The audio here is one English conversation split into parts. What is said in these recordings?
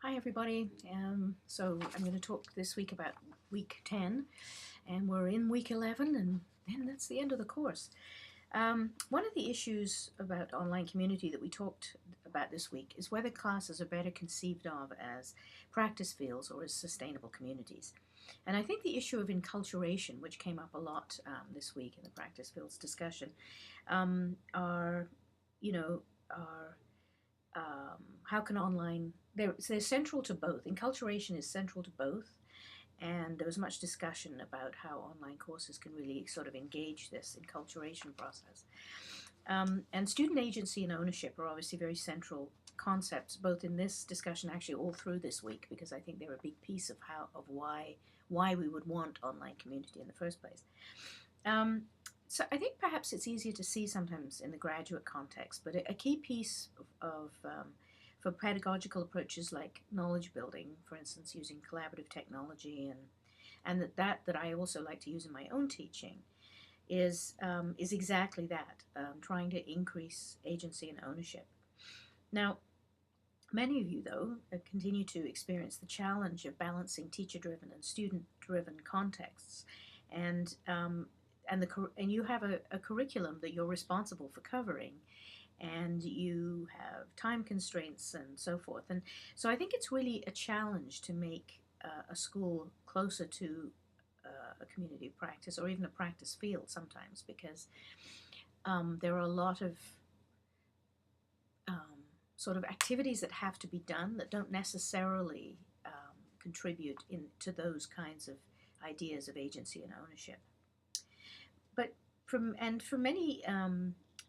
Hi everybody. So I'm going to talk this week about week 10, and we're in week 11, and then that's the end of the course. One of the issues about online community that we talked about this week is whether classes are better conceived of as practice fields or as sustainable communities. And I think the issue of enculturation, which came up a lot this week in the practice fields discussion, are, you know, are how can online they're central to both. Enculturation is central to both, and there was much discussion about how online courses can really sort of engage this enculturation process. And student agency and ownership are obviously very central concepts, both in this discussion, actually all through this week, because I think they're a big piece of why we would want online community in the first place. So I think perhaps it's easier to see sometimes in the graduate context, but a key piece for pedagogical approaches like knowledge building, for instance, using collaborative technology and that I also like to use in my own teaching, is exactly that, trying to increase agency and ownership. Now, many of you, though, continue to experience the challenge of balancing teacher-driven and student-driven contexts, and you have a curriculum that you're responsible for covering, and you have time constraints and so forth. And so I think it's really a challenge to make a school closer to a community of practice or even a practice field sometimes, because there are a lot of sort of activities that have to be done that don't necessarily contribute to those kinds of ideas of agency and ownership. But for many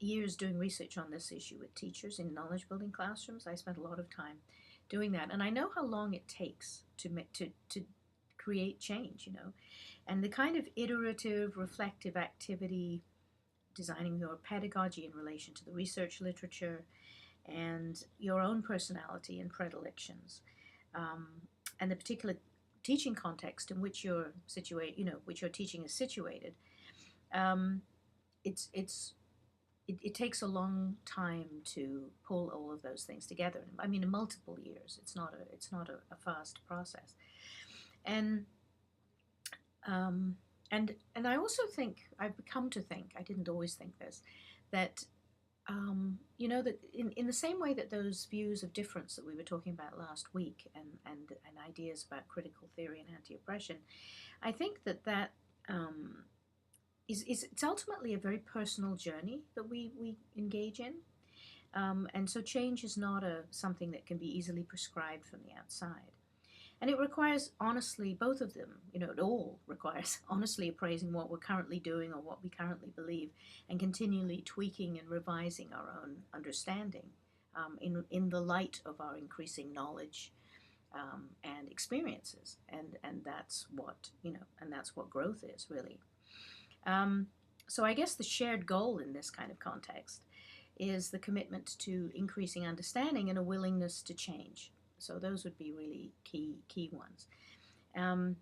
years doing research on this issue with teachers in knowledge building classrooms, I spent a lot of time doing that, and I know how long it takes to create change, and the kind of iterative, reflective activity, designing your pedagogy in relation to the research literature and your own personality and predilections, and the particular teaching context in which you're which your teaching is situated. It takes a long time to pull all of those things together. I mean, in multiple years. It's not a fast process. And I also think, I've come to think, I didn't always think this, that that in the same way that those views of difference that we were talking about last week and ideas about critical theory and anti-oppression, I think that it's ultimately a very personal journey that we engage in. And so change is not something that can be easily prescribed from the outside. And it requires, honestly, both of them, it all requires honestly appraising what we're currently doing or what we currently believe, and continually tweaking and revising our own understanding in the light of our increasing knowledge and experiences. And that's what growth is, really. So I guess the shared goal in this kind of context is the commitment to increasing understanding and a willingness to change. So those would be really key ones. And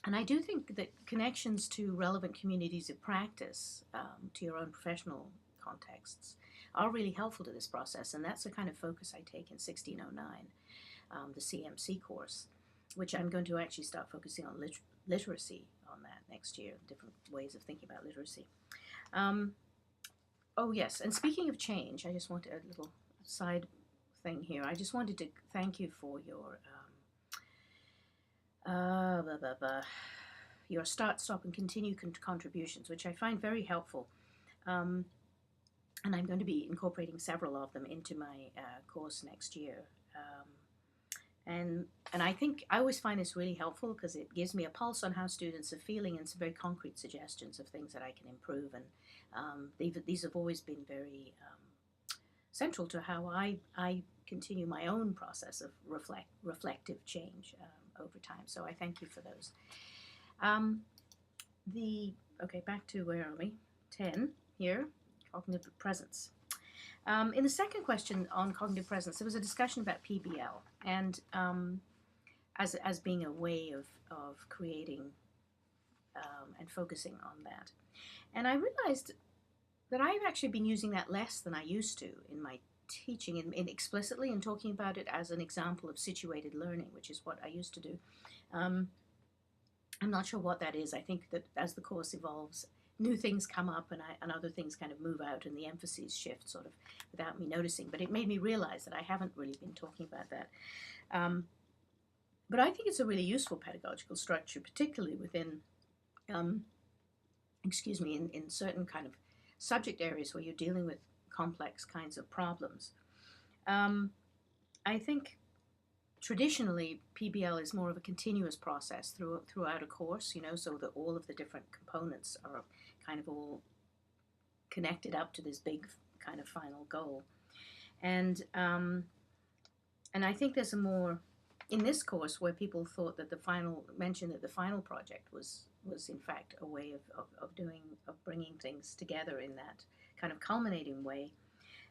I do think that connections to relevant communities of practice, to your own professional contexts, are really helpful to this process. And that's the kind of focus I take in 1609, the CMC course, which I'm going to actually start focusing on literacy on that next year, different ways of thinking about literacy. Oh yes, and speaking of change, I just wanted a little side thing here. I just wanted to thank you for your start, stop, and continue contributions, which I find very helpful. And I'm going to be incorporating several of them into my course next year. And I think I always find this really helpful because it gives me a pulse on how students are feeling and some very concrete suggestions of things that I can improve. And these have always been very central to how I continue my own process of reflective change over time. So I thank you for those. Okay, back to where are we? 10 here, cognitive presence. In the second question on cognitive presence, there was a discussion about PBL and as being a way of creating and focusing on that. And I realized that I've actually been using that less than I used to in my teaching in explicitly and talking about it as an example of situated learning, which is what I used to do. Um, I'm not sure what that is. I think that as the course evolves, new things come up and other things kind of move out and the emphases shift sort of without me noticing. But it made me realize that I haven't really been talking about that. But I think it's a really useful pedagogical structure, particularly within, um, in certain kind of subject areas where you're dealing with complex kinds of problems. Um, I think traditionally PBL is more of a continuous process throughout a course, so that all of the different components are kind of all connected up to this big kind of final goal. And I think there's a more in this course where people thought that the final project was in fact a way of bringing things together in that kind of culminating way.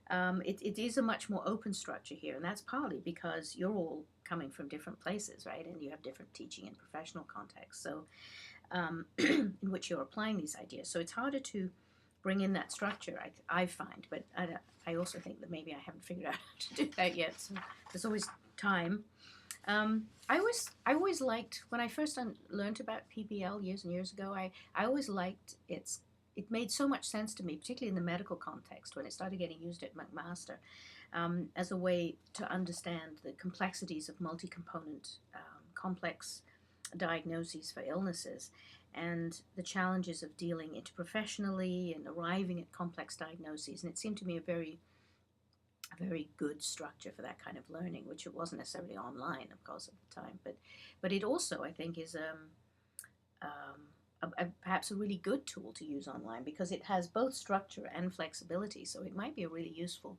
It is a much more open structure here, and that's partly because you're all coming from different places, right? And you have different teaching and professional contexts, so in which you're applying these ideas. So it's harder to bring in that structure, I find, but I also think that maybe I haven't figured out how to do that yet, so there's always time. I always liked, when I first learned about PBL years and years ago, I always liked it made so much sense to me, particularly in the medical context, when it started getting used at McMaster, as a way to understand the complexities of multi-component, complex diagnoses for illnesses, and the challenges of dealing interprofessionally and arriving at complex diagnoses. And it seemed to me a very good structure for that kind of learning, which it wasn't necessarily online, of course, at the time. But it also, I think, is perhaps a really good tool to use online because it has both structure and flexibility. So it might be a really useful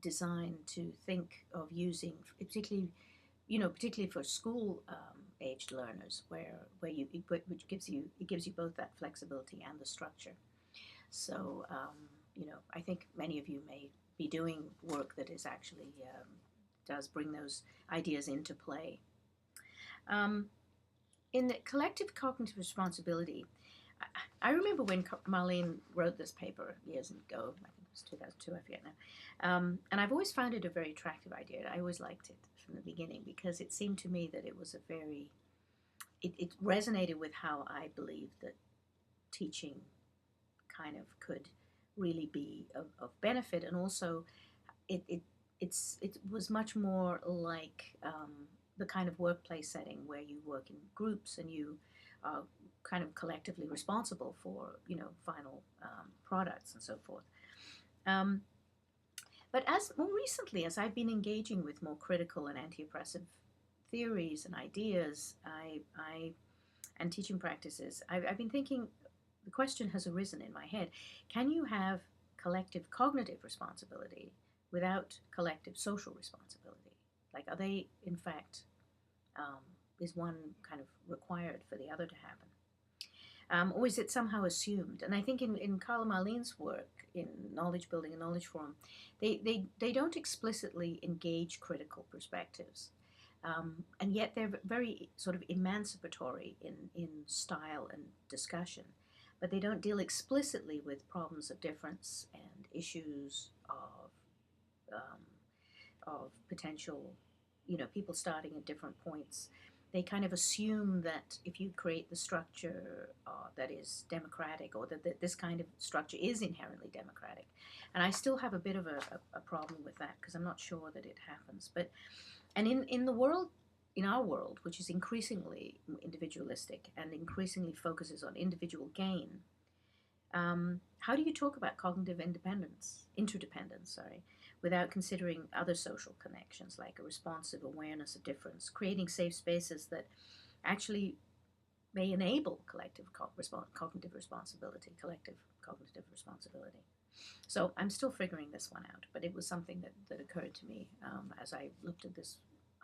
design to think of using, particularly for school aged learners, which gives you both that flexibility and the structure. So I think many of you may be doing work that is actually does bring those ideas into play. In the collective cognitive responsibility, I remember when Marlene wrote this paper years ago, I think it was 2002, I forget now, and I've always found it a very attractive idea. I always liked it from the beginning because it seemed to me that it was it resonated with how I believed that teaching kind of could really be of benefit, and also it was much more like the kind of workplace setting where you work in groups and you are kind of collectively responsible for final products and so forth. But as more recently, as I've been engaging with more critical and anti-oppressive theories and ideas, and teaching practices, I've been thinking. The question has arisen in my head: can you have collective cognitive responsibility without collective social responsibility? Like, are they, in fact, is one kind of required for the other to happen? Or is it somehow assumed? And I think in Carla Marlene's work in Knowledge Building and Knowledge Forum, they don't explicitly engage critical perspectives. And yet they're very sort of emancipatory in style and discussion. But they don't deal explicitly with problems of difference and issues of potential, people starting at different points. They kind of assume that if you create the structure that is democratic, or that this kind of structure is inherently democratic. And I still have a bit of a problem with that because I'm not sure that it happens. And in our world, which is increasingly individualistic and increasingly focuses on individual gain, how do you talk about cognitive interdependence, without considering other social connections like a responsive awareness of difference, creating safe spaces that actually may enable collective cognitive responsibility. So I'm still figuring this one out, but it was something that occurred to me as I looked at this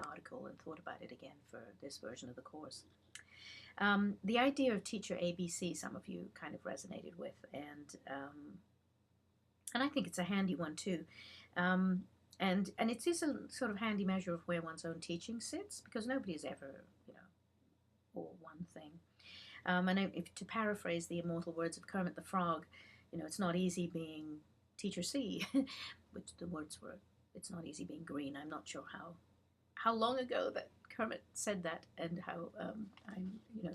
article and thought about it again for this version of the course. The idea of teacher ABC, some of you kind of resonated with, and I think it's a handy one too. And it is a sort of handy measure of where one's own teaching sits, because nobody is ever, all one thing. And to paraphrase the immortal words of Kermit the Frog, it's not easy being teacher C. which the words were, "It's not easy being green." I'm not sure how long ago that Kermit said that, and how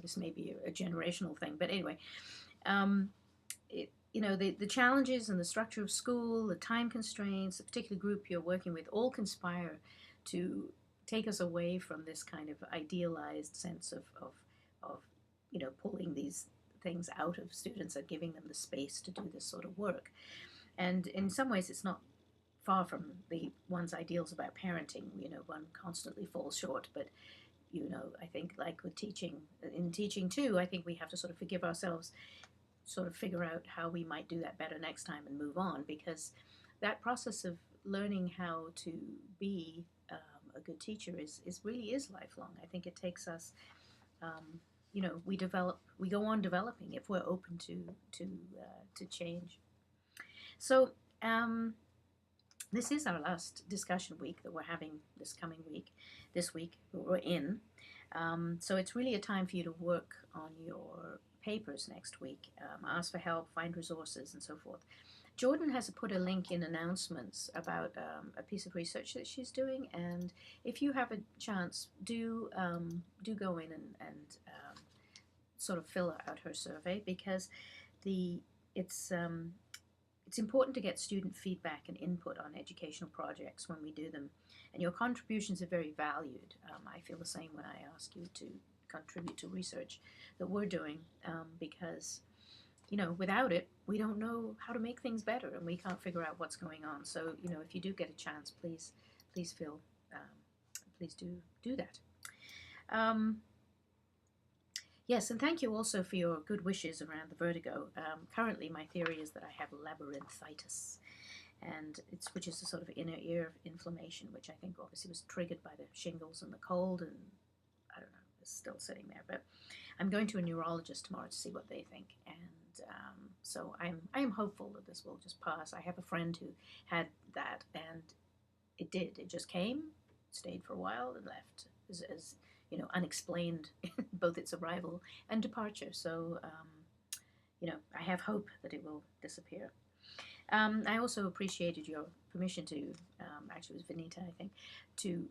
this may be a generational thing, but anyway, the challenges and the structure of school, the time constraints, the particular group you're working with, all conspire to take us away from this kind of idealized sense of pulling these things out of students and giving them the space to do this sort of work. And in some ways, it's not far from one's ideals about parenting. One constantly falls short, but I think, like with teaching too, I think we have to sort of forgive ourselves, sort of figure out how we might do that better next time and move on, because that process of learning how to be a good teacher really is lifelong. I think it takes us, we go on developing if we're open to change. So this is our last discussion week that we're having this week we're in. So it's really a time for you to work on your papers next week, ask for help, find resources, and so forth. Jordan has put a link in announcements about a piece of research that she's doing, and if you have a chance, do go in and sort of fill out her survey, because it's important to get student feedback and input on educational projects when we do them, and your contributions are very valued. I feel the same when I ask you to contribute to research that we're doing, because without it, we don't know how to make things better, and we can't figure out what's going on. So if you do get a chance, please do that. Yes, and thank you also for your good wishes around the vertigo. Currently, my theory is that I have labyrinthitis, which is a sort of inner ear inflammation, which I think obviously was triggered by the shingles and the cold, and I don't know, it's still sitting there. But I'm going to a neurologist tomorrow to see what they think, and so I am hopeful that this will just pass. I have a friend who had that, and it did. It just came, stayed for a while, and left as unexplained, both its arrival and departure. So, I have hope that it will disappear. I also appreciated your permission to, actually it was Vanita, I think, to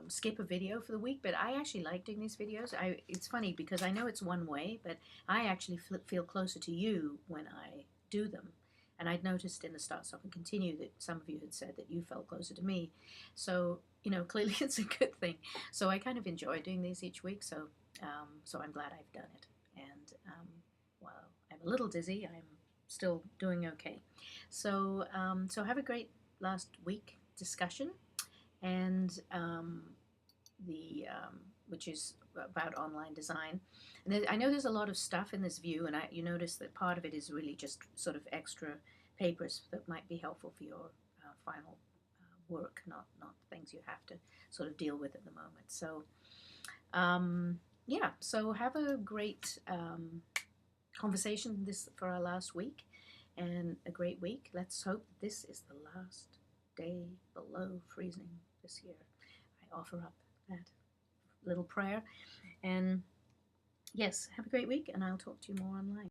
skip a video for the week, but I actually like doing these videos. It's funny because I know it's one way, but I actually feel closer to you when I do them. And I'd noticed in the Start, Stop, and Continue that some of you had said that you felt closer to me. So, clearly it's a good thing. So I kind of enjoy doing these each week. So I'm glad I've done it. And while I'm a little dizzy, I'm still doing okay. So have a great last week discussion, and which is about online design. And I know there's a lot of stuff in this view, and you notice that part of it is really just sort of extra papers that might be helpful for your final work, not things you have to sort of deal with at the moment. So so have a great conversation for our last week, and a great week. Let's hope this is the last day below freezing this year. I offer up that little prayer. And yes, have a great week, and I'll talk to you more online.